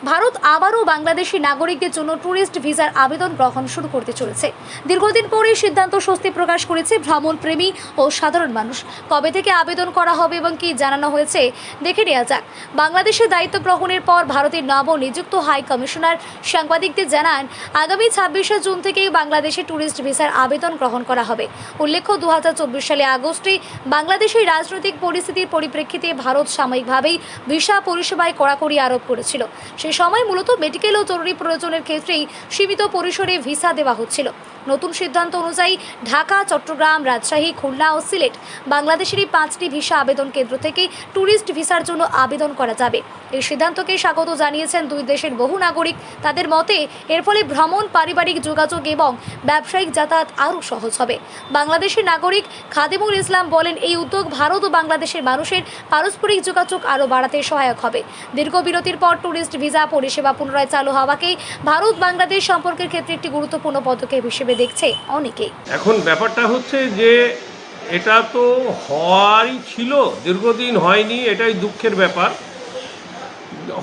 ভারত আবারও বাংলাদেশি নাগরিকদের জন্য ট্যুরিস্ট ভিসার আবেদন গ্রহণ শুরু করতে চলেছে। দীর্ঘদিন পরে সিদ্ধান্ত স্বস্তি প্রকাশ করেছে ভ্রমণ প্রেমী ও সাধারণ মানুষ। কবে থেকে আবেদন করা হবে এবং কি জানানো হয়েছে দেখে নেওয়া যাক। বাংলাদেশের দায়িত্ব গ্রহণের পর ভারতের নবনিযুক্ত হাই কমিশনার সাংবাদিকদের জানান, আগামী 26শে জুন থেকেই বাংলাদেশে ট্যুরিস্ট ভিসার আবেদন গ্রহণ করা হবে। উল্লেখ্য, 2024 সালে আগস্টে বাংলাদেশের রাজনৈতিক পরিস্থিতির পরিপ্রেক্ষিতে ভারত সাময়িকভাবেই ভিসা পরিষেবায় কড়াকড়ি আরোপ করেছিল। সেই সময় মূলত মেডিকেল ও জরুরি প্রয়োজনের ক্ষেত্রেই সীমিত পরিসরে ভিসা দেওয়া হচ্ছিল। নতুন সিদ্ধান্ত অনুযায়ী ঢাকা, চট্টগ্রাম, রাজশাহী, খুলনা ও সিলেট বাংলাদেশেরই 5টি ভিসা আবেদন কেন্দ্র থেকে ট্যুরিস্ট ভিসার জন্য আবেদন করা যাবে। এই সিদ্ধান্তকে স্বাগত জানিয়েছেন দুই দেশের বহু নাগরিক। তাদের মতে এর ফলে ভ্রমণ, পারিবারিক যোগাযোগ এবং ব্যবসায়িক যাতায়াত আরও সহজ হবে। বাংলাদেশের নাগরিক খাদিমুল ইসলাম বলেন, এই উদ্যোগ ভারত ও বাংলাদেশের মানুষের পারস্পরিক যোগাযোগ আরও বাড়াতে সহায়ক হবে। দীর্ঘ বিরতির পর ট্যুরিস্ট ভিসা পরিষেবা পুনরায় চালু হওয়াকে ভারত বাংলাদেশ সম্পর্কের ক্ষেত্রে একটি গুরুত্বপূর্ণ পদক্ষেপ হিসেবে দেখছে অনেকেই। এখন ব্যাপারটা হচ্ছে যে এটা তো হওয়ারই ছিল, দীর্ঘদিন হয়নি, এটাই দুঃখের ব্যাপার।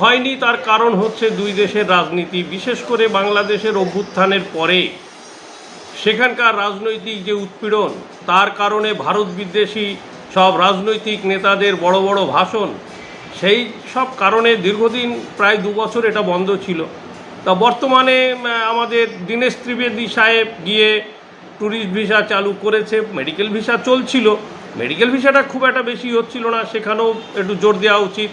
হয়নি তার কারণ হচ্ছে দুই দেশের রাজনীতি, বিশেষ করে বাংলাদেশের অভ্যুত্থানের পরে সেখানকার রাজনৈতিক যে উৎপীড়ন, তার কারণে ভারত বিদ্বেষী সব রাজনৈতিক নেতাদের বড় বড় ভাষণ, সেই সব কারণে দীর্ঘদিন প্রায় 2 বছর এটা বন্ধ ছিল। তা বর্তমানে আমাদের দীনেশ ত্রিবেদী সাহেব গিয়ে ট্যুরিস্ট ভিসা চালু করেছে। মেডিকেল ভিসা চলছিল, মেডিকেল ভিসাটা খুব একটা বেশি হচ্ছিল না, সেখানেও একটু জোর দেওয়া উচিত।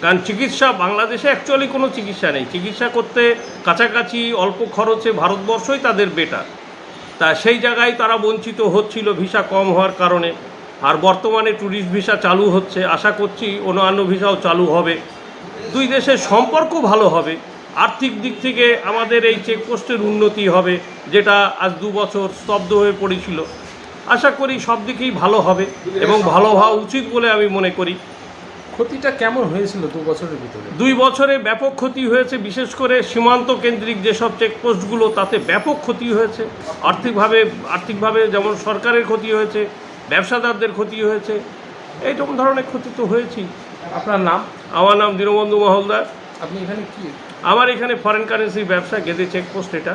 কারণ চিকিৎসা বাংলাদেশে অ্যাকচুয়ালি কোনো চিকিৎসা নেই, চিকিৎসা করতে কাছাকাছি অল্প খরচে ভারতবর্ষই তাদের বেটার। তা সেই জায়গায় তারা বঞ্চিত হচ্ছিল ভিসা কম হওয়ার কারণে। আর বর্তমানে ট্যুরিস্ট ভিসা চালু হচ্ছে, আশা করছি অন্যান্য ভিসাও চালু হবে। দুই দেশের সম্পর্ক ভালো হবে, আর্থিক দিক থেকে আমাদের এই চেকপোস্টের উন্নতি হবে, যেটা আজ 2 বছর স্তব্ধ হয়ে পড়েছিল। আশা করি সব দিকেই ভালো হবে এবং ভালো হওয়া উচিত বলে আমি মনে করি। ক্ষতিটা কেমন হয়েছিল 2 বছরের ভিতরে? 2 বছরে ব্যাপক ক্ষতি হয়েছে, বিশেষ করে সীমান্ত কেন্দ্রিক যেসব চেকপোস্টগুলো, তাতে ব্যাপক ক্ষতি হয়েছে। আর্থিকভাবে যেমন সরকারের ক্ষতি হয়েছে, ব্যবসাদারদের ক্ষতি হয়েছে, এইরকম ধরনের ক্ষতি তো হয়েছেই। আপনার নাম? আমার নাম দীনবন্ধু মহলদার। আপনি এখানে কি? আমার এখানে ফরেন কারেন্সির ব্যবসা, গেদে চেকপোস্ট এটা।